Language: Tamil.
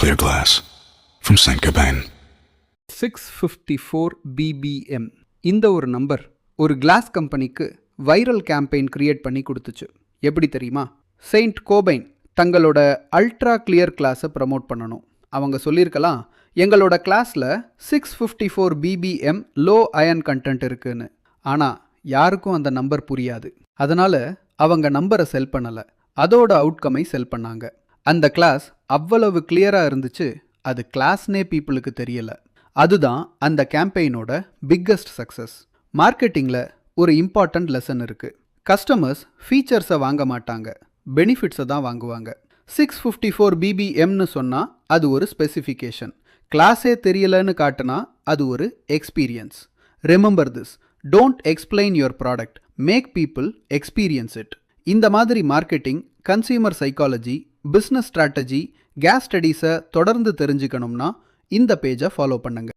clear glass from Saint-Gobain. 654 BBM இந்த ஒரு நம்பர் ஒரு கிளாஸ் கம்பெனிக்கு வைரல் கேம்பெயின் கிரியேட் பண்ணி கொடுத்துச்சு. எப்படி தெரியுமா? செயின்ட் கோபைன் தங்களோட அல்ட்ரா கிளியர் கிளாஸை ப்ரமோட் பண்ணணும். அவங்க சொல்லியிருக்கலாம், எங்களோட கிளாஸில் 654 BBM லோ அயன் கண்டென்ட் இருக்குன்னு. ஆனால் யாருக்கும் அந்த நம்பர் புரியாது. அதனால் அவங்க நம்பரை செல் பண்ணலை, அதோட அவுட்கமை செல் பண்ணாங்க. அந்த கிளாஸ் அவ்வளவு கிளியராக இருந்துச்சு, அது கிளாஸ்னே பீப்புளுக்கு தெரியலை. அதுதான் அந்த கேம்பெயினோட பிக்கஸ்ட் சக்ஸஸ். மார்க்கெட்டிங்கில் ஒரு இம்பார்ட்டண்ட் லெசன் இருக்குது. கஸ்டமர்ஸ் ஃபீச்சர்ஸை வாங்க மாட்டாங்க, பெனிஃபிட்ஸை தான் வாங்குவாங்க. 654 BBMனு சொன்னால் அது ஒரு ஸ்பெசிஃபிகேஷன். கிளாஸே தெரியலன்னு காட்டினா அது ஒரு experience. Remember this, don't explain your product, make people experience it. இந்த மாதிரி marketing, consumer psychology, business strategy, case ஸ்டடீஸை தொடர்ந்து தெரிஞ்சுக்கணும்னா இந்த பேஜை ஃபாலோ பண்ணுங்க.